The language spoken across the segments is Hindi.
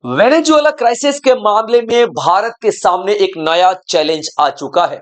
वेनेजुएला क्राइसिस के मामले में भारत के सामने एक नया चैलेंज आ चुका है।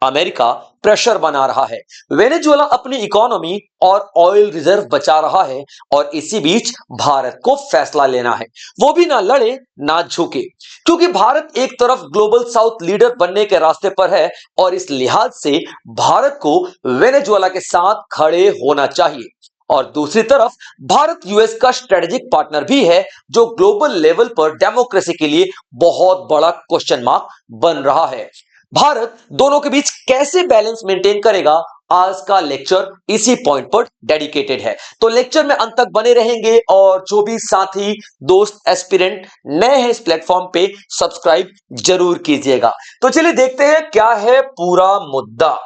अमेरिका प्रेशर बना रहा है। वेनेजुएला अपनी इकोनॉमी और ऑयल रिजर्व बचा रहा है और इसी बीच भारत को फैसला लेना है, वो भी ना लड़े ना झुके, क्योंकि भारत एक तरफ ग्लोबल साउथ लीडर बनने के रास्ते पर है और इस लिहाज से भारत को वेनेजुएला के साथ खड़े होना चाहिए। और दूसरी तरफ भारत यूएस का स्ट्रेटेजिक पार्टनर भी है, जो ग्लोबल लेवल पर डेमोक्रेसी के लिए बहुत बड़ा क्वेश्चन मार्क बन रहा है। भारत दोनों के बीच कैसे बैलेंस मेंटेन करेगा, आज का लेक्चर इसी पॉइंट पर डेडिकेटेड है। तो लेक्चर में अंत तक बने रहेंगे और जो भी साथी दोस्त एस्पिरेंट नए हैं इस प्लेटफॉर्म पे सब्सक्राइब जरूर कीजिएगा। तो चलिए देखते हैं क्या है पूरा मुद्दा।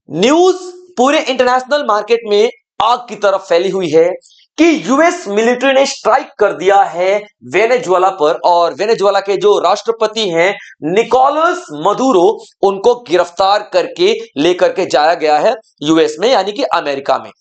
न्यूज पूरे इंटरनेशनल मार्केट में आग की तरफ फैली हुई है कि यूएस मिलिट्री ने स्ट्राइक कर दिया है वेनेजुएला पर और वेनेजुएला के जो राष्ट्रपति हैं निकोलस मदुरो, उनको गिरफ्तार करके लेकर के जाया गया है यूएस में, यानी कि अमेरिका में।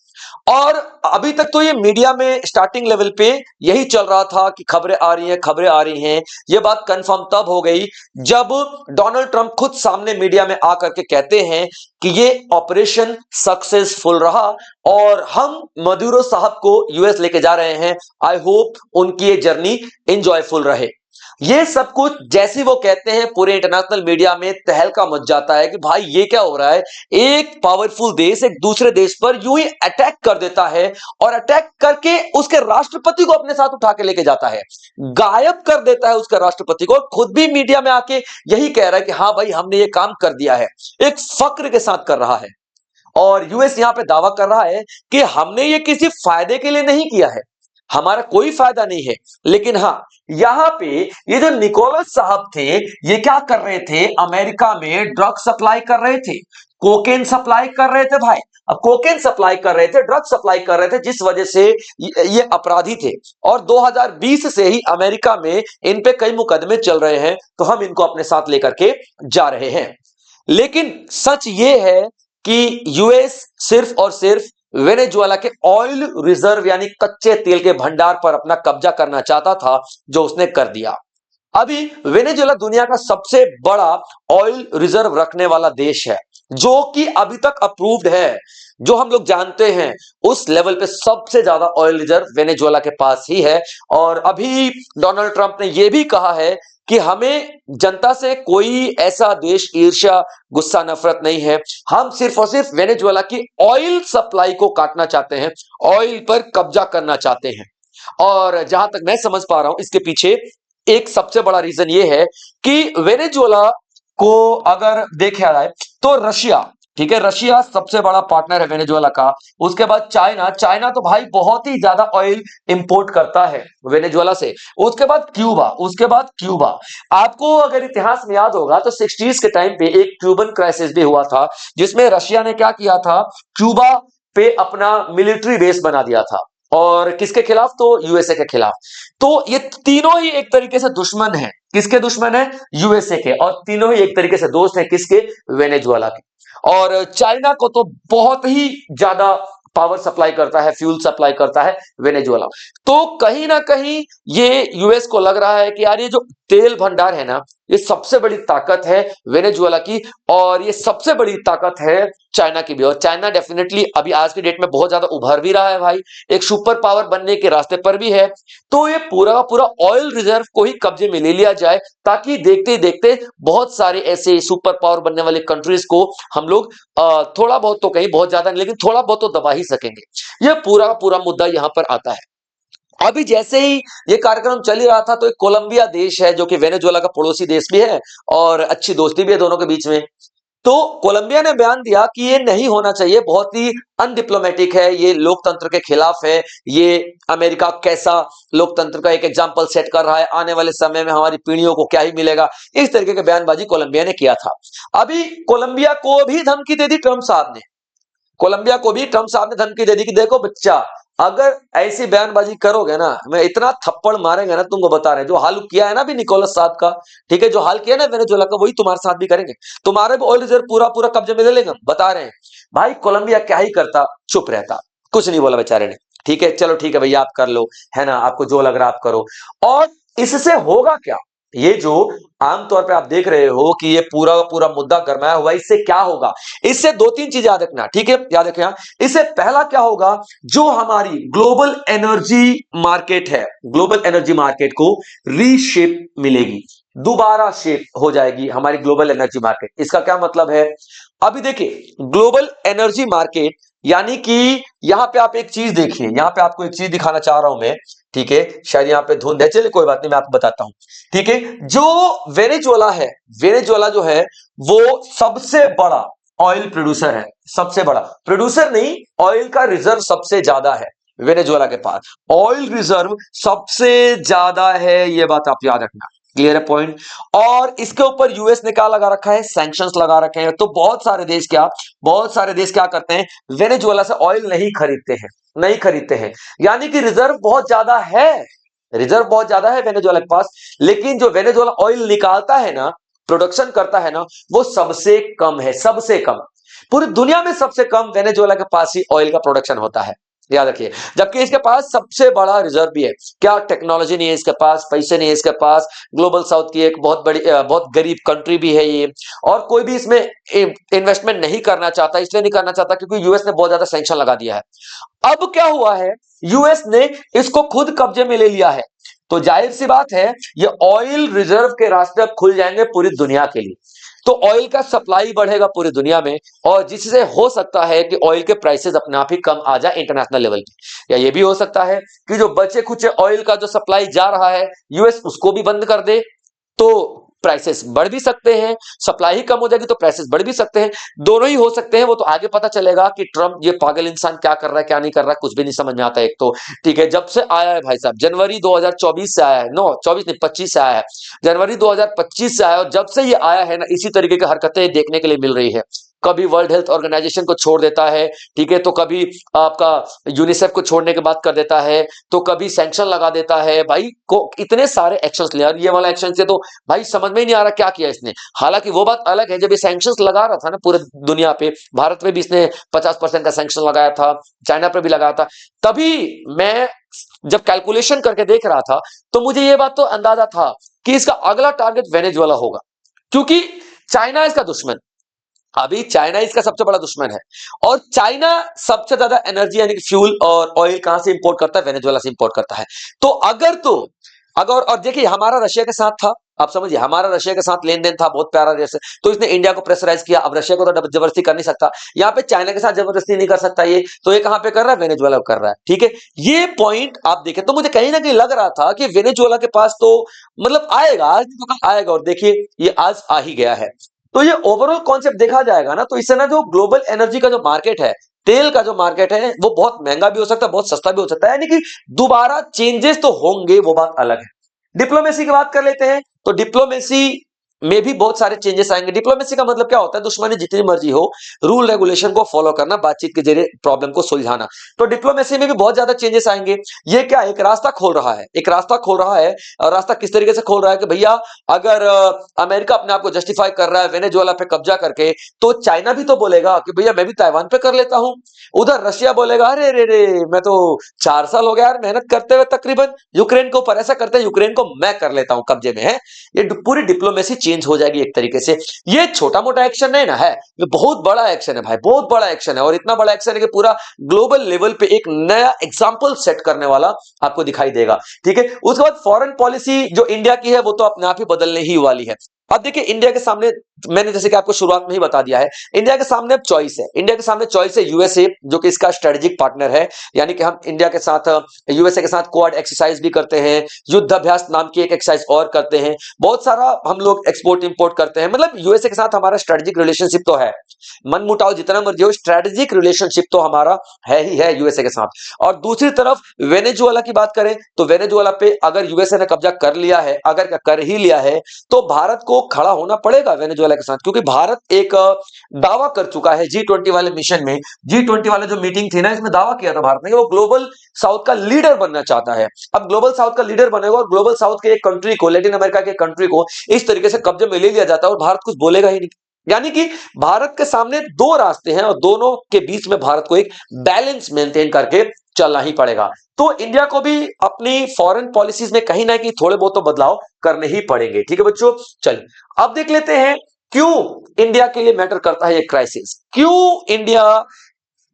और अभी तक तो ये मीडिया में स्टार्टिंग लेवल पे यही चल रहा था कि खबरें आ रही हैं, खबरें आ रही हैं। ये बात कंफर्म तब हो गई जब डोनाल्ड ट्रंप खुद सामने मीडिया में आकर के कहते हैं कि ये ऑपरेशन सक्सेसफुल रहा और हम मदुरो साहब को यूएस लेके जा रहे हैं। आई होप उनकी ये जर्नी एंजॉयफुल रहे। ये सब कुछ जैसे वो कहते हैं पूरे इंटरनेशनल मीडिया में तहलका मच जाता है कि भाई ये क्या हो रहा है। एक पावरफुल देश एक दूसरे देश पर यूं ही अटैक कर देता है और अटैक करके उसके राष्ट्रपति को अपने साथ उठा के लेके जाता है, गायब कर देता है उसके राष्ट्रपति को। खुद भी मीडिया में आके यही कह रहा है कि हाँ भाई हमने ये काम कर दिया है, एक फक्र के साथ कर रहा है। और यूएस यहां पे दावा कर रहा है कि हमने ये किसी फायदे के लिए नहीं किया है, हमारा कोई फायदा नहीं है। लेकिन हां, यहां पे ये जो निकोलस साहब थे ये क्या कर रहे थे, अमेरिका में ड्रग सप्लाई कर रहे थे, कोकेन सप्लाई कर रहे थे भाई। अब कोकेन सप्लाई कर रहे थे, ड्रग सप्लाई कर रहे थे, जिस वजह से ये अपराधी थे। और 2020 से ही अमेरिका में इन पे कई मुकदमे चल रहे हैं, तो हम इनको अपने साथ लेकर के जा रहे हैं। लेकिन सच ये है कि यूएस सिर्फ और सिर्फ वेनेजुएला के ऑयल रिजर्व यानी कच्चे तेल के भंडार पर अपना कब्जा करना चाहता था, जो उसने कर दिया। अभी वेनेजुएला दुनिया का सबसे बड़ा ऑयल रिजर्व रखने वाला देश है, जो कि अभी तक अप्रूव्ड है। जो हम लोग जानते हैं उस लेवल पे सबसे ज्यादा ऑयल रिजर्व वेनेजुएला के पास ही है। और अभी डोनाल्ड ट्रंप ने यह भी कहा है कि हमें जनता से कोई ऐसा देश ईर्ष्या गुस्सा नफरत नहीं है, हम सिर्फ और सिर्फ वेनेजुएला की ऑयल सप्लाई को काटना चाहते हैं, ऑयल पर कब्जा करना चाहते हैं। और जहां तक मैं समझ पा रहा हूं इसके पीछे एक सबसे बड़ा रीजन ये है कि वेनेजुएला को अगर देखा जाए तो रशिया, ठीक है, रशिया सबसे बड़ा पार्टनर है वेनेजुएला का। उसके बाद चाइना, चाइना तो भाई बहुत ही ज्यादा ऑयल इंपोर्ट करता है वेनेजुएला से। उसके बाद क्यूबा, उसके बाद क्यूबा। आपको अगर इतिहास में याद होगा तो 60s के टाइम पे एक क्यूबन क्राइसिस भी हुआ था, जिसमें रशिया ने क्या किया था, क्यूबा पे अपना मिलिट्री बेस बना दिया था। और किसके खिलाफ, तो यूएसए के खिलाफ। तो ये तीनों ही एक तरीके से दुश्मन है। किसके दुश्मन है, यूएसए के। और तीनों ही एक तरीके से दोस्त हैं, किसके, वेनेजुएला के। और चाइना को तो बहुत ही ज्यादा पावर सप्लाई करता है, फ्यूल सप्लाई करता है वेनेजुएला। तो कहीं ना कहीं ये यूएस को लग रहा है कि यार ये जो तेल भंडार है ना, ये सबसे बड़ी ताकत है वेनेजुएला की और ये सबसे बड़ी ताकत है चाइना की भी। और चाइना डेफिनेटली अभी आज की डेट में बहुत ज्यादा उभर भी रहा है भाई, एक सुपर पावर बनने के रास्ते पर भी है। तो ये पूरा का पूरा ऑयल रिजर्व को ही कब्जे में ले लिया जाए, ताकि देखते ही देखते बहुत सारे ऐसे सुपर पावर बनने वाले कंट्रीज को हम लोग थोड़ा बहुत तो, कहीं बहुत ज्यादा नहीं लेकिन थोड़ा बहुत तो दबा ही सकेंगे। यह पूरा का पूरा मुद्दा यहां पर आता है। अभी जैसे ही ये कार्यक्रम चल ही रहा था तो एक कोलंबिया देश है, जो कि वेनेजुएला का पड़ोसी देश भी है और अच्छी दोस्ती भी है दोनों के बीच में। तो कोलंबिया ने बयान दिया कि ये नहीं होना चाहिए, बहुत ही अनडिप्लोमेटिक है, ये लोकतंत्र के खिलाफ है, ये अमेरिका कैसा लोकतंत्र का एक एग्जांपल सेट कर रहा है, आने वाले समय में हमारी पीढ़ियों को क्या ही मिलेगा। इस तरीके के बयानबाजी कोलंबिया ने किया था। अभी कोलंबिया को भी धमकी दे दी ट्रंप साहब ने, कोलंबिया को भी ट्रंप साहब ने धमकी दे दी कि देखो बच्चा, अगर ऐसी बयानबाजी करोगे ना, मैं इतना थप्पड़ मारेंगे ना, तुमको बता रहे हैं, जो हाल किया है ना अभी निकोलस साहब का, ठीक है, जो हाल किया ना वेनेजुएला का, वही तुम्हारे साथ भी करेंगे, तुम्हारे भी ऑयल रिजर्व पूरा पूरा कब्जे में ले लेंगे, बता रहे हैं। भाई कोलंबिया क्या ही करता, चुप रहता, कुछ नहीं बोला बेचारे ने। ठीक है, चलो ठीक है भैया आप कर लो, है ना, आपको जो लग रहा आप करो। और इससे होगा क्या? ये जो आमतौर पे आप देख रहे हो कि ये पूरा पूरा मुद्दा गरमाया हुआ है, इससे क्या होगा? इससे दो तीन चीजें याद रखना, ठीक है, याद रखना। इससे पहला क्या होगा, जो हमारी ग्लोबल एनर्जी मार्केट है, ग्लोबल एनर्जी मार्केट को रीशेप मिलेगी, दोबारा शेप हो जाएगी हमारी ग्लोबल एनर्जी मार्केट। इसका क्या मतलब है? अभी देखिए, ग्लोबल एनर्जी मार्केट यानी कि यहां पे आप एक चीज देखिए, यहां पे आपको एक चीज दिखाना चाह रहा हूं मैं, ठीक है, शायद यहां पे धुंध है, चलिए कोई बात नहीं, मैं आपको बताता हूं, ठीक है। जो वेनेजुएला है, वेनेजुएला जो है वो सबसे बड़ा ऑयल प्रोड्यूसर है, सबसे बड़ा प्रोड्यूसर नहीं, ऑयल का रिजर्व सबसे ज्यादा है वेनेजुएला के पास, ऑयल रिजर्व सबसे ज्यादा है, ये बात आप याद रखना, क्लियर है पॉइंट। और इसके ऊपर यूएस ने क्या लगा रखा है? सैंक्शंस लगा रखे हैं। तो बहुत सारे देश क्या करते हैं, वेनेजुएला से ऑयल नहीं खरीदते हैं, नहीं खरीदते हैं, यानी कि रिजर्व बहुत ज्यादा है, रिजर्व बहुत ज्यादा है वेनेजुएला के पास, लेकिन जो वेनेजुएला ऑयल निकालता है ना, प्रोडक्शन करता है ना, वो सबसे कम है, सबसे कम, पूरी दुनिया में सबसे कम वेनेजुएला के पास ही ऑयल का प्रोडक्शन होता है, याद रखिए। जबकि इसके पास सबसे बड़ा रिजर्व भी है, क्या टेक्नोलॉजी नहीं है इसके पास, पैसे नहीं है इसके पास, ग्लोबल साउथ की एक बहुत बड़ी बहुत गरीब कंट्री भी है ये, और कोई भी इसमें इन्वेस्टमेंट नहीं करना चाहता, इसलिए नहीं करना चाहता क्योंकि यूएस ने बहुत ज्यादा सैंक्शन लगा दिया है। अब क्या हुआ है, यूएस ने इसको खुद कब्जे में ले लिया है, तो जाहिर सी बात है ये ऑयल रिजर्व के रास्ते अब खुल जाएंगे पूरी दुनिया के लिए, तो ऑयल का सप्लाई बढ़ेगा पूरी दुनिया में, और जिससे हो सकता है कि ऑयल के प्राइसेस अपने आप ही कम आ जाए इंटरनेशनल लेवल पे, या ये भी हो सकता है कि जो बचे खुचे ऑयल का जो सप्लाई जा रहा है यूएस उसको भी बंद कर दे, तो प्राइसेस बढ़ भी सकते हैं, सप्लाई ही कम हो जाएगी तो प्राइसेस बढ़ भी सकते हैं, दोनों ही हो सकते हैं। वो तो आगे पता चलेगा कि ट्रम्प ये पागल इंसान क्या कर रहा है क्या नहीं कर रहा है, कुछ भी नहीं समझ में आता है एक तो, ठीक है। जब से आया है भाई साहब, जनवरी 2024 से आया है, नो 24 नहीं 25 से आया है, जनवरी 2025 से आया है, और जब से ये आया है ना, इसी तरीके की हरकतें देखने के लिए मिल रही है। कभी वर्ल्ड हेल्थ ऑर्गेनाइजेशन को छोड़ देता है, ठीक है, तो कभी आपका यूनिसेफ को छोड़ने की बात कर देता है, तो कभी सैंक्शन लगा देता है, भाई को इतने सारे एक्शंस ले, और ये वाला एक्शन से तो भाई समझ में ही नहीं आ रहा क्या किया इसने। हालांकि वो बात अलग है, जब ये सैंक्शंस लगा रहा था ना पूरे दुनिया पे, भारत पे भी इसने 50% का सैंक्शन लगाया था, चाइना पे भी लगाया था, तभी मैं जब कैलकुलेशन करके देख रहा था तो मुझे ये बात तो अंदाजा था कि इसका अगला टारगेट वेनेजुएला होगा, क्योंकि चाइना इसका दुश्मन, अभी चाइना इसका सबसे बड़ा दुश्मन है, और चाइना सबसे ज्यादा एनर्जी यानी कि फ्यूल और ऑयल कहां से इंपोर्ट करता है? वेनेजुएला से इंपोर्ट करता है। तो अगर और देखिए हमारा रशिया के साथ था, आप समझिए हमारा रशिया के साथ लेन देन था बहुत प्यारा जैसे, तो इसने इंडिया को प्रेशराइज किया, अब रशिया को तो जबरदस्ती कर नहीं सकता, यहाँ पे चाइना के साथ जबरदस्ती नहीं कर सकता ये, तो ये कहां पे कर रहा है? वेनेजुएला को कर रहा है, ठीक है। ये पॉइंट आप देखें तो मुझे कहीं ना कहीं लग रहा था कि वेनेजुएला के पास तो मतलब आएगा, आज नहीं तो कल आएगा, और देखिए ये आज आ ही गया है। तो ये ओवरऑल कॉन्सेप्ट देखा जाएगा ना, तो इससे ना जो ग्लोबल एनर्जी का जो मार्केट है, तेल का जो मार्केट है, वो बहुत महंगा भी हो सकता है, बहुत सस्ता भी हो सकता है, यानी कि दोबारा चेंजेस तो होंगे, वो बात अलग है। डिप्लोमेसी की बात कर लेते हैं, तो डिप्लोमेसी में भी बहुत सारे चेंजेस आएंगे। डिप्लोमेसी का मतलब क्या होता है? दुश्मनी जितनी मर्जी हो, रूल रेगुलेशन को फॉलो करना, बातचीत के जरिए प्रॉब्लम को सुलझाना। तो डिप्लोमेसी में भी बहुत ज्यादा चेंजेस आएंगे। ये क्या एक रास्ता खोल रहा है, एक रास्ता खोल रहा है, और रास्ता किस तरीके से खोल रहा है कि भैया अगर अमेरिका अपने आप को जस्टिफाई कर रहा है वेनेजुएला पे कब्जा करके, तो चाइना भी तो बोलेगा कि भैया मैं भी ताइवान पे कर लेता हूं। उधर रशिया बोलेगा अरे रे रे, मैं तो 4 साल हो गया यार मेहनत करते हुए तकरीबन यूक्रेन के ऊपर, ऐसा करते हैं यूक्रेन को मैं कर लेता हूं, कब्जे में है। ये पूरी डिप्लोमेसी चेंज हो जाएगी एक तरीके से। ये छोटा मोटा एक्शन नहीं ना है, ये बहुत बड़ा एक्शन है भाई, बहुत बड़ा एक्शन है, और इतना बड़ा एक्शन है कि पूरा ग्लोबल लेवल पे एक नया एग्जाम्पल सेट करने वाला आपको दिखाई देगा, ठीक है। उसके बाद फॉरेन पॉलिसी जो इंडिया की है वो तो अपने आप ही बदलने ही वाली है। अब देखिए इंडिया के सामने, मैंने जैसे कि आपको शुरुआत में ही बता दिया है, इंडिया के सामने अब चॉइस है, इंडिया के सामने चॉइस है यूएसए, जो कि इसका स्ट्रेटेजिक पार्टनर है, यानी कि हम इंडिया के साथ यूएसए के साथ क्वाड एक्सरसाइज भी करते हैं, युद्ध अभ्यास नाम की एक एक्सरसाइज और करते हैं, बहुत सारा हम लोग एक्सपोर्ट इंपोर्ट करते हैं, मतलब यूएसए के साथ हमारा स्ट्रेटेजिक रिलेशनशिप तो है, मन मुटाव जितना मर्जी हो, स्ट्रेटेजिक रिलेशनशिप तो हमारा है ही है यूएसए के साथ। और दूसरी तरफ वेनेजुएला की बात करें तो वेनेजुएला पे अगर यूएसए ने कब्जा कर लिया है, अगर कर ही लिया है, तो भारत को खड़ा होना पड़ेगा वेनेजुएला के साथ, क्योंकि भारत एक दावा कर चुका है G20 वाले मिशन में, G20 वाले जो मीटिंग थी ना, इसमें दावा किया था भारत ने कि वो ग्लोबल साउथ का लीडर बनना चाहता है। अब ग्लोबल साउथ का लीडर बनेगा और ग्लोबल साउथ के एक कंट्री को, लैटिन अमेरिका के कंट्री को इस तरीके से कब्जे में ले लिया जाता है और भारत कुछ बोलेगा ही नहीं, यानी कि भारत के सामने दो रास्ते हैं और दोनों के बीच में भारत को एक बैलेंस मेंटेन करके चलना ही पड़ेगा। तो इंडिया को भी अपनी फॉरेन पॉलिसीज में कहीं ना कहीं थोड़े बहुत तो बदलाव करने ही पड़ेंगे। ठीक है बच्चों, चलिए अब देख लेते हैं क्यों इंडिया के लिए मैटर करता है ये क्राइसिस, क्यों इंडिया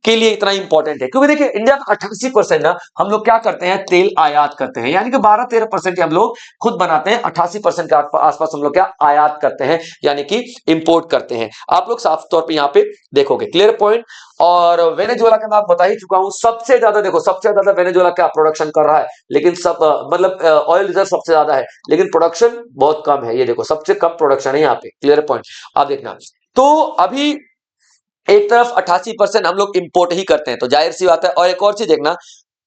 के लिए इतना इंपॉर्टेंट है। क्योंकि देखिए इंडिया का 88% ना हम लोग क्या करते हैं, तेल आयात करते हैं, यानी कि 12-13% हम लोग खुद बनाते हैं, 88% के आसपास हम लोग क्या आयात करते हैं, यानी कि इंपोर्ट करते हैं। आप लोग साफ तौर पे यहाँ पे देखोगे, क्लियर पॉइंट। और वेनेजुएला का मैं आपको बता ही चुका हूं, सबसे ज्यादा देखो, सबसे ज्यादा वेनेजुएला क्या प्रोडक्शन कर रहा है, लेकिन सब मतलब ऑयल रिजर्व सबसे ज्यादा है, लेकिन प्रोडक्शन बहुत कम है। ये देखो सबसे कम प्रोडक्शन है यहाँ पे, क्लियर पॉइंट। आप देखना, तो अभी एक तरफ 88% हम लोग इंपोर्ट ही करते हैं, तो जाहिर सी बात है। और एक और चीज देखना,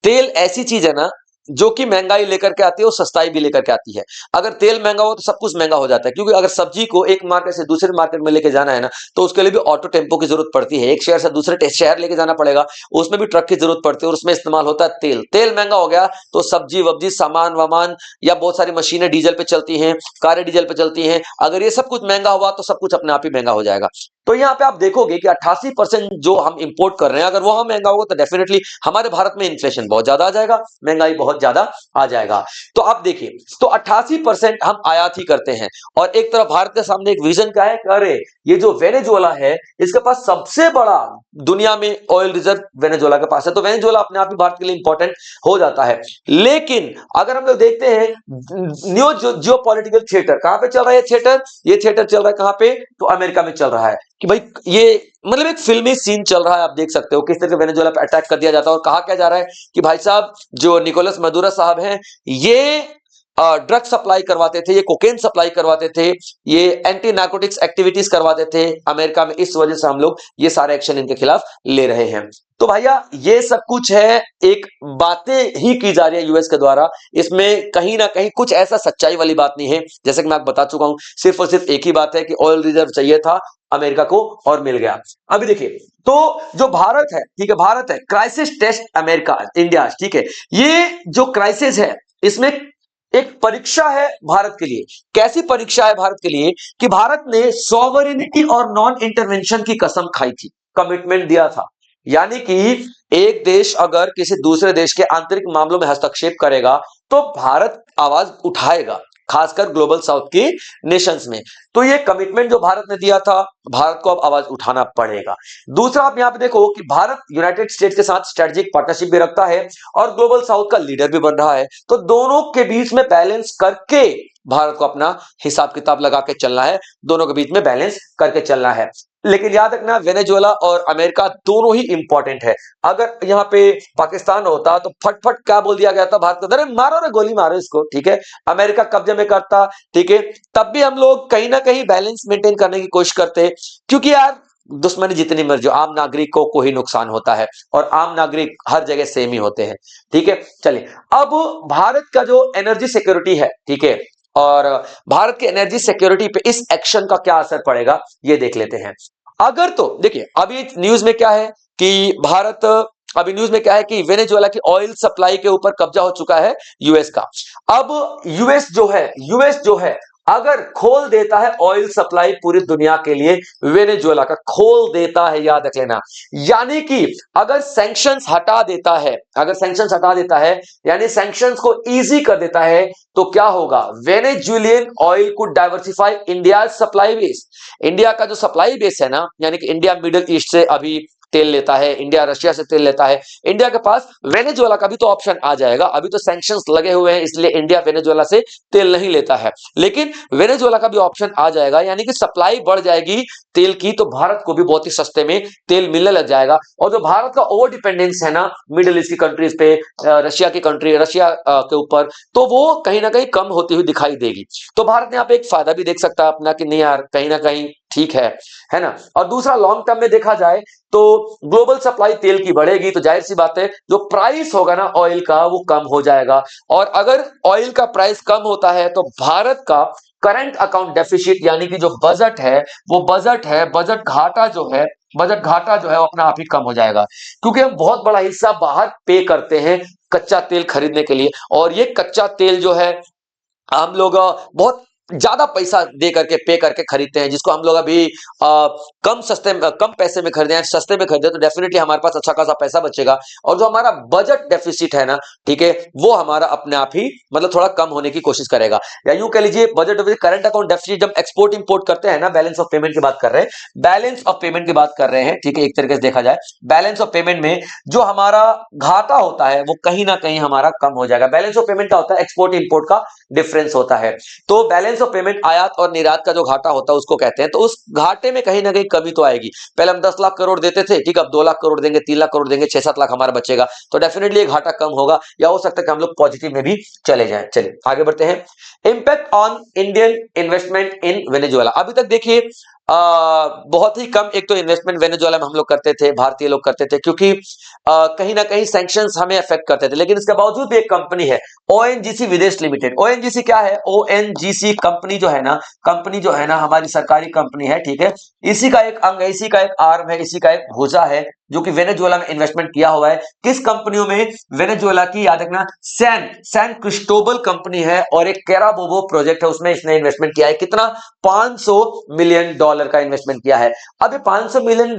तेल ऐसी चीज है ना जो कि महंगाई लेकर के आती है और सस्ताई भी लेकर के आती है। अगर तेल महंगा हो तो सब कुछ महंगा हो जाता है, क्योंकि अगर सब्जी को एक मार्केट से दूसरे मार्केट में लेके जाना है ना, तो उसके लिए भी ऑटो टेम्पो की जरूरत पड़ती है, एक शहर से दूसरे शहर लेके जाना पड़ेगा, उसमें भी ट्रक की जरूरत पड़ती है, और उसमें इस्तेमाल होता है तेल। तेल महंगा हो गया तो सब्जी वब्जी सामान वामान या बहुत सारी मशीनें डीजल पे चलती हैं, कारें डीजल पे चलती हैं, अगर ये सब कुछ महंगा हुआ तो सब कुछ अपने आप ही महंगा हो जाएगा। तो यहाँ पे आप देखोगे कि 88% जो हम इंपोर्ट कर रहे हैं, अगर वो हम महंगा होगा तो डेफिनेटली हमारे भारत में इन्फ्लेशन बहुत ज्यादा आ जाएगा, महंगाई बहुत ज्यादा आ जाएगा। तो आप देखिए, तो 88% हम आयात ही करते हैं, और एक तरफ भारत के सामने एक विजन क्या है, अरे ये जो वेनेजुएला है इसके पास सबसे बड़ा दुनिया में ऑयल रिजर्व वेनेजुएला के पास है, तो वेनेजुएला अपने आप ही भारत के लिए इंपॉर्टेंट हो जाता है। लेकिन अगर हम लोग देखते हैं न्यू जियो पॉलिटिकल थिएटर कहां पे चल रहा है, थिएटर, ये थिएटर चल रहा है कहां पे, तो अमेरिका में चल रहा है, कि भाई ये मतलब एक फिल्मी सीन चल रहा है। आप देख सकते हो किस तरह वेनेजुएला पे अटैक कर दिया जाता है, और कहा क्या जा रहा है कि भाई साहब जो निकोलस मदुरो साहब हैं, ये ड्रग सप्लाई करवाते थे, ये कोकेन सप्लाई करवाते थे, ये एंटी नार्कोटिक्स एक्टिविटीज करवाते थे अमेरिका में, इस वजह से हम लोग ये सारे एक्शन इनके खिलाफ ले रहे हैं। तो भैया ये सब कुछ है, एक बातें ही की जा रही है यूएस के द्वारा, इसमें कहीं ना कहीं कुछ ऐसा सच्चाई वाली बात नहीं है। जैसे कि मैं आपको बता चुका हूं, सिर्फ और सिर्फ एक ही बात है कि ऑयल रिजर्व चाहिए था अमेरिका को और मिल गया। अभी देखिए, तो जो भारत है, ठीक है, भारत है क्राइसिस टेस्ट अमेरिका इंडिया, ठीक है, ये जो क्राइसिस है इसमें एक परीक्षा है भारत के लिए। कैसी परीक्षा है भारत के लिए, कि भारत ने सॉवरेनिटी और नॉन इंटरवेंशन की कसम खाई थी, कमिटमेंट दिया था। यानी कि एक देश अगर किसी दूसरे देश के आंतरिक मामलों में हस्तक्षेप करेगा तो भारत आवाज उठाएगा, खासकर ग्लोबल साउथ की नेशंस में। तो ये कमिटमेंट जो भारत ने दिया था, भारत को अब आवाज उठाना पड़ेगा। दूसरा, आप यहां पे देखो कि भारत यूनाइटेड स्टेट्स के साथ स्ट्रेटेजिक पार्टनरशिप भी रखता है और ग्लोबल साउथ का लीडर भी बन रहा है, तो दोनों के बीच में बैलेंस करके भारत को अपना हिसाब किताब लगा के चलना है, दोनों के बीच में बैलेंस करके चलना है। लेकिन याद रखना, वेनेजुएला और अमेरिका दोनों ही इंपॉर्टेंट है। अगर यहाँ पे पाकिस्तान होता तो फटफट क्या बोल दिया गया था भारत को, अरे मारो रे, गोली मारो इसको, ठीक है, अमेरिका कब्जे में करता, ठीक है, तब भी हम लोग कहीं ना कहीं बैलेंस मेंटेन करने की कोशिश करते, क्योंकि यार दुश्मनी जितनी मर्जी, आम नागरिक को ही नुकसान होता है, और आम नागरिक हर जगह सेम ही होते हैं, ठीक है। चलिए, अब भारत का जो एनर्जी सिक्योरिटी है, ठीक है, और भारत के एनर्जी सिक्योरिटी पे इस एक्शन का क्या असर पड़ेगा ये देख लेते हैं। अगर तो देखिए, अभी न्यूज में क्या है कि भारत, अभी न्यूज में क्या है कि वेनेजुएला की ऑयल सप्लाई के ऊपर कब्जा हो चुका है यूएस का। अब यूएस जो है अगर खोल देता है ऑयल सप्लाई पूरी दुनिया के लिए, वेनेजुएला का खोल देता है, याद रख लेना। यानी कि अगर सैंक्शंस हटा देता है, यानी सैंक्शंस को इजी कर देता है, तो क्या होगा, वेनेजुएलियन ऑयल को diversify India supply base. India का जो सप्लाई बेस है ना, यानी कि इंडिया मिडिल ईस्ट से अभी तेल लेता है, इंडिया रशिया से तेल लेता है, इंडिया के पास वेनेजुएला का भी तो ऑप्शन आ जाएगा। अभी तो सैंक्शंस लगे हुए हैं, इसलिए इंडिया वेनेजुएला से तेल नहीं लेता है, लेकिन वेनेजुएला का भी ऑप्शन आ जाएगा, यानी कि सप्लाई बढ़ जाएगी तेल की, तो भारत को भी बहुत ही सस्ते में तेल मिलने लग जाएगा। और जो भारत का ओवर डिपेंडेंस है ना मिडिल ईस्ट की कंट्रीज पे, रशिया के ऊपर, तो वो कहीं ना कहीं कम होती हुई दिखाई देगी। तो भारत ने यहाँ पे एक फायदा भी देख सकता है अपना, कि नहीं यार कहीं ना कहीं ठीक है ना। और दूसरा, लॉन्ग टर्म में देखा जाए तो ग्लोबल सप्लाई तेल की बढ़ेगी, तो जाहिर सी बात है जो प्राइस होगा ना ऑयल का वो कम हो जाएगा। और अगर ऑयल का प्राइस कम होता है तो भारत का करंट अकाउंट डेफिसिट, यानी कि जो बजट है बजट घाटा जो है वो अपना आप ही कम हो जाएगा, क्योंकि हम बहुत बड़ा हिस्सा बाहर पे करते हैं कच्चा तेल खरीदने के लिए, और ये कच्चा तेल जो है हम लोग बहुत ज्यादा पैसा दे करके पे करके खरीदते हैं, जिसको हम लोग अभी कम पैसे में खरीदे हैं, सस्ते में खरीदे, तो डेफिनेटली हमारे पास अच्छा खासा पैसा बचेगा और जो हमारा बजट डेफिसिट है ना, ठीक है, वो हमारा अपने आप ही मतलब थोड़ा कम होने की कोशिश करेगा। या यूं कह लीजिए budget deficit, current account deficit, जब एक्सपोर्ट इंपोर्ट करते हैं ना, बैलेंस ऑफ पेमेंट की बात कर रहे हैं, बैलेंस ऑफ पेमेंट की बात कर रहे हैं, ठीक है, एक तरीके से देखा जाए बैलेंस ऑफ पेमेंट में जो हमारा घाटा होता है वो कहीं ना कहीं हमारा कम हो जाएगा। बैलेंस ऑफ पेमेंट क्या होता है? एक्सपोर्ट इंपोर्ट का डिफरेंस होता है। तो बैलेंस ऑफ पेमेंट आयात और निर्यात का जो घाटा होता है उसको कहते हैं। तो उस घाटे में कहीं ना कहीं कमी तो आएगी। पहले हम 10 लाख करोड़ देते थे, ठीक है, अब 2 लाख करोड़ देंगे, 3 लाख करोड़ देंगे, 6-7 लाख हमारा बचेगा, तो डेफिनेटली घाटा कम होगा, या हो सकता है कि हम लोग पॉजिटिव में भी चले जाएं। चलिए आगे बढ़ते हैं। Impact on Indian investment in Venezuela. अभी तक देखिए बहुत ही कम एक तो इन्वेस्टमेंट वेनेजुएला में हम लोग करते थे, भारतीय लोग करते थे, क्योंकि कहीं ना कहीं सैंक्शंस हमें अफेक्ट करते थे। लेकिन इसके बावजूद भी एक कंपनी है ओएनजीसी विदेश लिमिटेड। ओएनजीसी क्या है? ओएनजीसी कंपनी जो है ना, कंपनी जो है ना, हमारी सरकारी कंपनी है, ठीक है, इसी का एक अंग है, इसी का एक आर्म है, इसी का एक भुजा है, जो कि वेनेजुएला में इन्वेस्टमेंट किया हुआ है। किस कंपनियों में? वेनेजुएला की, याद रखना, सैन क्रिस्टोबल कंपनी है और एक कैराबोबो प्रोजेक्ट है, उसमें इसने इन्वेस्टमेंट किया है। कितना? $500 मिलियन का इन्वेस्टमेंट किया है। अब ये $500 मिलियन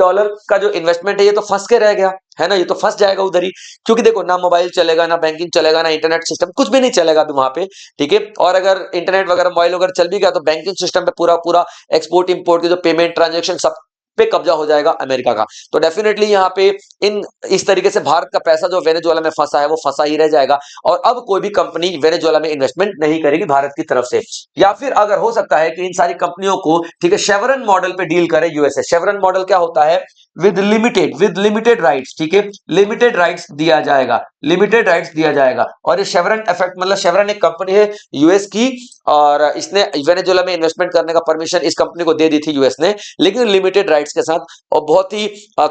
का जो इन्वेस्टमेंट है, ये तो फंस के रह गया है ना, ये तो फंस जाएगा उधर ही, क्योंकि देखो ना मोबाइल चलेगा, ना बैंकिंग चलेगा, ना इंटरनेट सिस्टम, कुछ भी नहीं चलेगा अभी वहां पे, ठीक है। और अगर इंटरनेट वगैरह मोबाइल वगैरह चल भी गया तो बैंकिंग सिस्टम पे पूरा पूरा एक्सपोर्ट इंपोर्ट की जो पेमेंट ट्रांजेक्शन सब पे कब्जा हो जाएगा अमेरिका का। तो डेफिनेटली यहाँ पे इन इस तरीके से भारत का पैसा जो वेनेजुएला में फंसा है वो फंसा ही रह जाएगा, और अब कोई भी कंपनी वेनेजुएला में इन्वेस्टमेंट नहीं करेगी भारत की तरफ से। या फिर अगर हो सकता है कि इन सारी कंपनियों को, ठीक है, शेवरन मॉडल पे डील करे यूएसए। शेवरन मॉडल क्या होता है? विद लिमिटेड राइट्स, ठीक है, लिमिटेड राइट्स दिया जाएगा, लिमिटेड राइट्स दिया जाएगा। और ये शेवरन इफेक्ट, मतलब शेवरन एक कंपनी है यूएस की, और इसने वेनेजुएला में इन्वेस्टमेंट करने का परमिशन इस कंपनी को दे दी थी यूएस ने, लेकिन लिमिटेड राइट्स के साथ और बहुत ही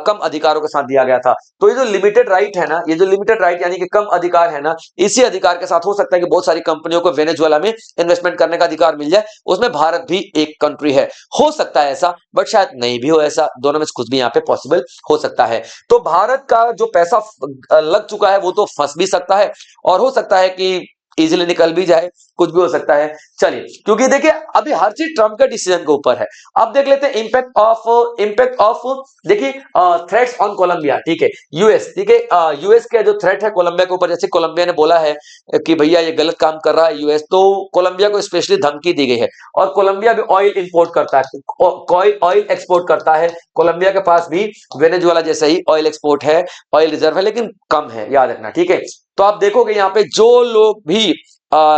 कम अधिकारों के साथ दिया गया था। तो ये जो लिमिटेड राइट है ना, ये जो लिमिटेड राइट यानी कि कम अधिकार है ना, इसी अधिकार के साथ हो सकता है कि बहुत सारी कंपनियों को वेनेजुएला में इन्वेस्टमेंट करने का अधिकार मिल जाए। उसमें भारत भी एक कंट्री है, हो सकता है ऐसा, बट शायद नहीं भी हो ऐसा, दोनों में से कुछ भी यहाँ पे पॉसिबल हो सकता है। तो भारत का जो पैसा लग चुका है वो तो फंस भी सकता है, और हो सकता है कि इजीली निकल भी जाए, कुछ भी हो सकता है। चलिए, क्योंकि देखिए अभी हर चीज ट्रम्प के डिसीजन के ऊपर है। अब देख लेते हैं इम्पैक्ट ऑफ देखिए थ्रेट्स ऑन कोलंबिया, ठीक है, यूएस, ठीक है, यूएस का जो थ्रेट है कोलंबिया के ऊपर, जैसे कोलंबिया ने बोला है कि भैया ये गलत काम कर रहा है यूएस, तो कोलंबिया को स्पेशली धमकी दी गई है। और कोलंबिया भी ऑयल इंपोर्ट करता है, ऑयल एक्सपोर्ट करता है। कोलंबिया के पास भी वेनेजुएला जैसे ही ऑयल एक्सपोर्ट है, ऑयल रिजर्व है, लेकिन कम है, याद रखना, ठीक है। तो आप देखोगे यहाँ पे जो लोग भी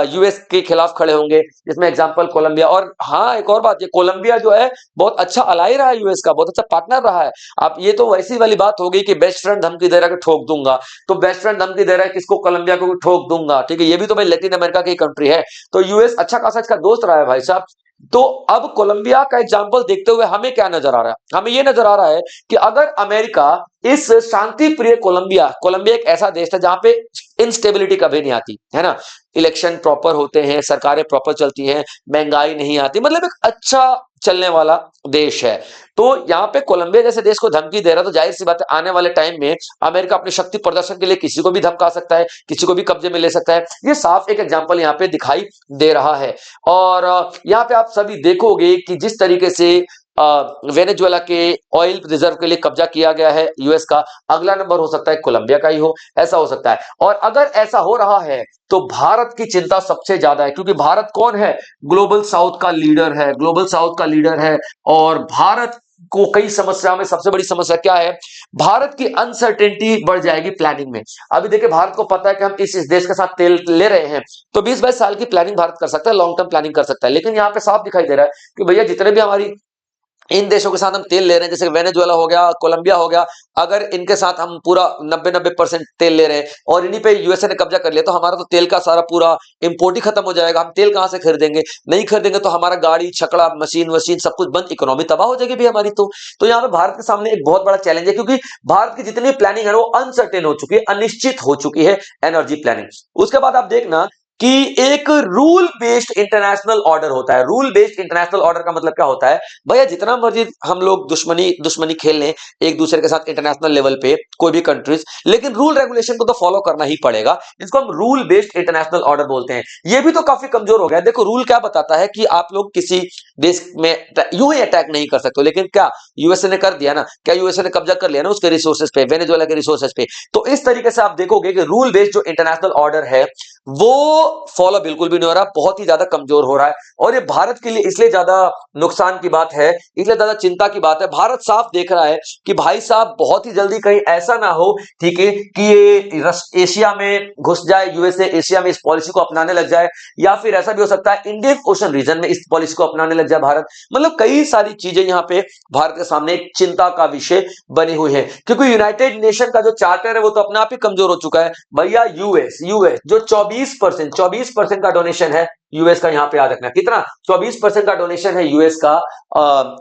यूएस के खिलाफ खड़े होंगे, जिसमें एग्जांपल कोलंबिया, और हाँ एक और बात, ये कोलंबिया जो है बहुत अच्छा अलाई रहा है यूएस का, बहुत अच्छा पार्टनर रहा है। अब ये तो वैसी वाली बात हो गई कि बेस्ट फ्रेंड धमकी दे रहा है कि ठोक दूंगा, तो बेस्ट फ्रेंड धमकी दे रहा है किसको? कोलंबिया को, ठोक दूंगा, ठीक है, ये भी तो भाई लैटिन अमेरिका की कंट्री है, तो यूएस अच्छा खासा इसका दोस्त रहा है भाई साहब। तो अब कोलंबिया का एग्जाम्पल देखते हुए हमें क्या नजर आ रहा है? हमें यह नजर आ रहा है कि अगर अमेरिका इस शांति प्रिय कोलंबिया, कोलंबिया एक ऐसा देश है जहां पे इंस्टेबिलिटी कभी नहीं आती है ना, इलेक्शन प्रॉपर होते हैं, सरकारें प्रॉपर चलती हैं, महंगाई नहीं आती, मतलब एक अच्छा चलने वाला देश है। तो यहाँ पे कोलंबिया जैसे देश को धमकी दे रहा है, तो जाहिर सी बात है आने वाले टाइम में अमेरिका अपनी शक्ति प्रदर्शन के लिए किसी को भी धमका सकता है, किसी को भी कब्जे में ले सकता है। ये साफ एक एग्जांपल यहाँ पे दिखाई दे रहा है। और यहाँ पे आप सभी देखोगे कि जिस तरीके से वेनेजुएला के ऑयल रिजर्व के लिए कब्जा किया गया है यूएस का, अगला नंबर हो सकता है कोलंबिया का ही हो, ऐसा हो सकता है। और अगर ऐसा हो रहा है तो भारत की चिंता सबसे ज्यादा है, क्योंकि भारत कौन है? ग्लोबल साउथ का लीडर है, ग्लोबल साउथ का लीडर है। और भारत को कई समस्या में सबसे बड़ी समस्या क्या है? भारत की अनसर्टेनिटी बढ़ जाएगी प्लानिंग में। अभी देखिए भारत को पता है कि हम इस देश के साथ तेल ले रहे हैं, तो 20-22 साल की प्लानिंग भारत कर सकता है, लॉन्ग टर्म प्लानिंग कर सकता है। लेकिन यहाँ पे साफ दिखाई दे रहा है कि भैया जितने भी हमारी इन देशों के साथ हम तेल ले रहे हैं, जैसे वेनेजुएला हो गया, कोलंबिया हो गया, अगर इनके साथ हम पूरा 90% तेल ले रहे हैं और इन्हीं पे यूएसए ने कब्जा कर लिया, तो हमारा तो तेल का सारा पूरा इंपोर्ट ही खत्म हो जाएगा। हम तेल कहां से खरीदेंगे? नहीं खरीदेंगे तो हमारा गाड़ी छकड़ा मशीन वशीन सब कुछ बंद, इकोनॉमी तबाह हो जाएगी भी हमारी। तो यहाँ पे भारत के सामने एक बहुत बड़ा चैलेंज है, क्योंकि भारत की जितनी प्लानिंग है वो अनसर्टेन हो चुकी है, अनिश्चित हो चुकी है एनर्जी प्लानिंग। उसके बाद आप देखना कि एक रूल बेस्ड इंटरनेशनल ऑर्डर होता है। रूल बेस्ड इंटरनेशनल ऑर्डर का मतलब क्या होता है? भैया जितना मर्जी हम लोग दुश्मनी दुश्मनी खेल लें एक दूसरे के साथ इंटरनेशनल लेवल पे, कोई भी कंट्रीज, लेकिन रूल रेगुलेशन को तो फॉलो करना ही पड़ेगा। इसको हम रूल बेस्ड इंटरनेशनल ऑर्डर बोलते हैं। ये भी तो काफी कमजोर हो गया है। देखो रूल क्या बताता है कि आप लोग किसी देश में यूं ही अटैक नहीं कर सकते, लेकिन क्या यूएसए ने कर दिया ना? क्या यूएसए ने कब्जा कर लिया ना उसके रिसोर्सेज पे, वेनेजुएला के रिसोर्सेज पे? तो इस तरीके से आप देखोगे कि रूल बेस्ड जो इंटरनेशनल ऑर्डर है वो फॉलो बिल्कुल भी नहीं हो रहा, बहुत ही ज्यादा कमजोर हो रहा है। और ये भारत के लिए इसलिए ज्यादा नुकसान की बात है, इसलिए ज्यादा चिंता की बात है। भारत साफ देख रहा है कि भाई साहब बहुत ही जल्दी कहीं ऐसा ना हो, ठीक है, कि ये एशिया में घुस जाए, यूएसए एशिया में इस पॉलिसी को अपनाने लग जाए, या फिर ऐसा भी हो सकता है इंडियन ओशन रीजन में इस पॉलिसी को अपनाने लग जाए भारत। मतलब कई सारी चीजें यहां पे भारत के सामने एक चिंता का विषय बनी हुई है, क्योंकि यूनाइटेड नेशन का जो चार्टर है वो तो अपने आप ही कमजोर हो चुका है। भैया यूएस यूएस जो 24% का डोनेशन है यूएस का, यहां पे याद रखना कितना 24% का डोनेशन है यूएस का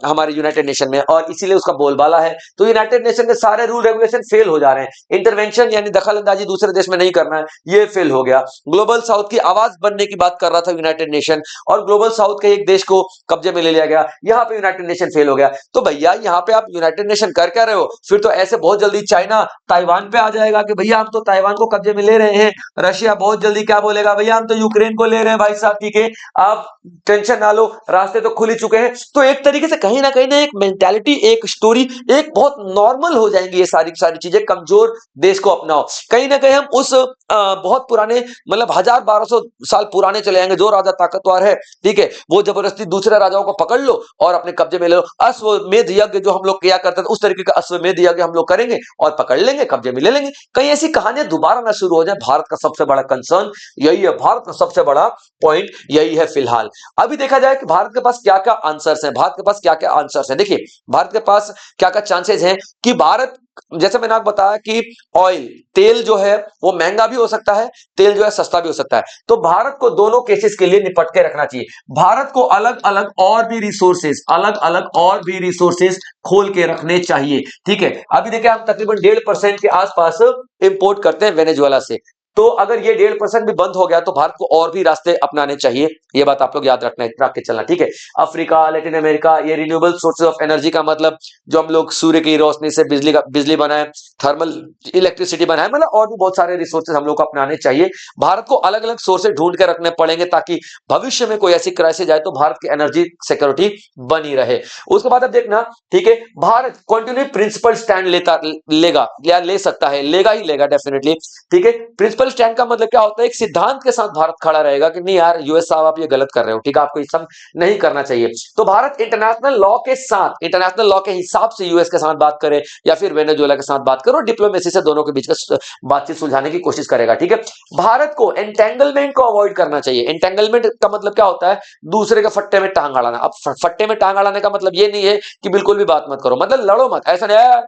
हमारे यूनाइटेड नेशन में, और इसीलिए उसका बोलबाला है। तो यूनाइटेड नेशन के सारे रूल रेगुलेशन फेल हो जा रहे हैं। इंटरवेंशन यानी दखल अंदाजी दूसरे देश में नहीं करना है, ये फेल हो गया। ग्लोबल साउथ की आवाज बनने की बात कर रहा था यूनाइटेड नेशन, और ग्लोबल साउथ के एक देश को कब्जे में ले लिया गया, यहां पे यूनाइटेड नेशन फेल हो गया। तो भैया यहां पे आप यूनाइटेड नेशन कर क्या रहे हो? फिर तो ऐसे बहुत जल्दी चाइना ताइवान पे आ जाएगा कि भैया हम तो ताइवान को कब्जे में ले रहे हैं। रशिया बहुत जल्दी क्या बोलेगा? भैया हम तो यूक्रेन को ले रहे हैं भाई साहब, ठीक है, आप टेंशन ना लो, रास्ते तो खुल ही चुके हैं। तो एक तरीके से कहीं ना एक मेंटालिटी, एक स्टोरी, एक बहुत नॉर्मल हो जाएंगी ये सारी सारी चीजें। कमजोर देश को अपनाओ, कहीं ना कहीं हम उस बहुत पुराने, मतलब 1000-1200 साल पुराने चले जाएंगे। जो राजा ताकतवर है, ठीक है, वो जबरदस्ती दूसरे राजाओं को पकड़ लो और अपने कब्जे में ले लो। अश्वमेध यज्ञ जो हम लोग किया करते थे, उस तरीके का अश्वमेध यज्ञ हम लोग करेंगे और पकड़ लेंगे, कब्जे में ले लेंगे। कहीं ऐसी कहानियां दोबारा ना शुरू हो जाए। भारत का सबसे बड़ा कंसर्न यही है, भारत का सबसे बड़ा पॉइंट यही है फिलहाल। अभी देखा जाए कि भारत के पास क्या क्या आंसर्स हैं, भारत के पास क्या क्या आंसर्स हैं। देखिए भारत के पास क्या क्या चांसेस हैं कि भारत, जैसे मैंने आपको बताया कि ऑयल, तेल जो है वो महंगा भी हो सकता है, तेल जो है सस्ता भी हो सकता है। तो भारत को दोनों केसेस के लिए निपट के रखना चाहिए। भारत को अलग अलग और भी रिसोर्सेज, अलग अलग और भी रिसोर्सेज खोल के रखने चाहिए, ठीक है। अभी देखिए हम तकरीबन 1.5% के आसपास इंपोर्ट करते हैं वेनेजुएला से। तो अगर ये 1.5% भी बंद हो गया तो भारत को और भी रास्ते अपनाने चाहिए। ये बात आप लोग याद रखना, रख के चलना, ठीक है। अफ्रीका, लैटिन अमेरिका, ये रिन्यूएबल सोर्सेज ऑफ एनर्जी का मतलब जो हम लोग सूर्य की रोशनी से बिजली बनाए, थर्मल इलेक्ट्रिसिटी बनाए, मतलब और भी बहुत सारे रिसोर्सेज हम लोग को अपनाने चाहिए। भारत को अलग अलग सोर्सेज ढूंढ के रखने पड़ेंगे ताकि भविष्य में कोई ऐसी क्राइसिस आए तो भारत की एनर्जी सिक्योरिटी बनी रहे। उसके बाद अब देखना, ठीक है, भारत कंटिन्यू प्रिंसिपल स्टैंड लेगा या ले सकता है, लेगा ही लेगा डेफिनेटली, ठीक है। प्रिंसिपल स्टैंड का मतलब क्या होता है? एक सिद्धांत के साथ भारत खड़ा रहेगा कि नहीं यार यूएस साहब आप ये गलत कर रहे हो, ठीक है, आपको ये सब नहीं करना चाहिए। तो भारत इंटरनेशनल लॉ के साथ, इंटरनेशनल लॉ के हिसाब से यूएस के साथ बात करे या फिर वेनेजुएला के साथ बात करो, डिप्लोमेसी से दोनों के बीच का बातचीत सुलझाने की कोशिश करेगा, ठीक है। भारत को एंटेंगलमेंट को अवॉइड करना चाहिए। एंटेंगलमेंट का मतलब क्या होता है? दूसरे के फट्टे में टांग अड़ाना। अब फट्टे में टांग अड़ाने का मतलब ये नहीं है कि बिल्कुल भी बात मत करो, मतलब लड़ो मत, ऐसा नहीं है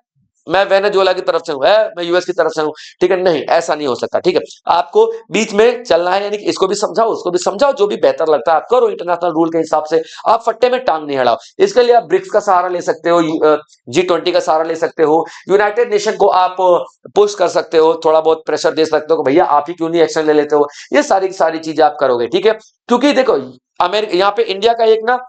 मैं वेनेजुएला की तरफ से हूं, मैं यूएस की तरफ से हूं, ठीक है, नहीं, ऐसा नहीं हो सकता, ठीक है। आपको बीच में चलना है, यानी कि इसको भी समझाओ उसको भी समझाओ, जो भी बेहतर लगता है आप करो इंटरनेशनल रूल के हिसाब से। आप फट्टे में टांग नहीं अड़ाओ। इसके लिए आप ब्रिक्स का सहारा ले सकते हो, G20 का सहारा ले सकते हो, यूनाइटेड नेशन को आप पुश कर सकते हो, थोड़ा बहुत प्रेशर दे सकते हो कि भैया आप ही क्यों नहीं एक्शन ले लेते हो। ये सारी सारी चीजें आप करोगे, ठीक है। क्योंकि देखो अमेरिका, यहाँ पे इंडिया का एक ना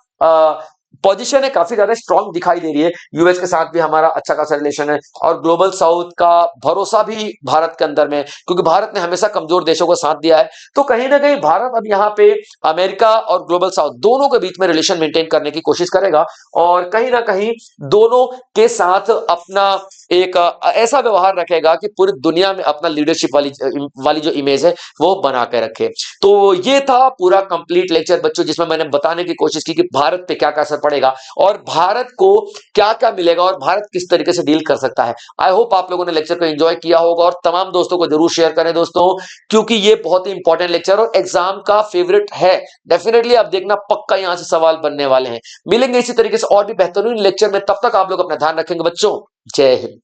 पोजीशन है काफी ज्यादा स्ट्रांग दिखाई दे रही है। यूएस के साथ भी हमारा अच्छा खासा रिलेशन है, और ग्लोबल साउथ का भरोसा भी भारत के अंदर में, क्योंकि भारत ने हमेशा कमजोर देशों को साथ दिया है। तो कहीं ना कहीं भारत अब यहाँ पे अमेरिका और ग्लोबल साउथ दोनों के बीच में रिलेशन मेंटेन करने की कोशिश करेगा, और कहीं ना कहीं दोनों के साथ अपना एक ऐसा व्यवहार रखेगा कि पूरी दुनिया में अपना लीडरशिप वाली जो इमेज है वो बना के रखे। तो ये था पूरा कंप्लीट लेक्चर बच्चों, जिसमें मैंने बताने की कोशिश की कि भारत पे क्या क्या असर पड़ेगा और भारत को क्या क्या मिलेगा और भारत किस तरीके से डील कर सकता है। आई होप आप लोगों ने लेक्चर को एंजॉय किया होगा, और तमाम दोस्तों को जरूर शेयर करें दोस्तों, क्योंकि ये बहुत ही इंपॉर्टेंट लेक्चर और एग्जाम का फेवरेट है। डेफिनेटली आप देखना, पक्का यहां से सवाल बनने वाले हैं। मिलेंगे इसी तरीके से और भी बेहतरीन लेक्चर में, तब तक आप लोग अपना ध्यान रखेंगे बच्चों। जय हिंद।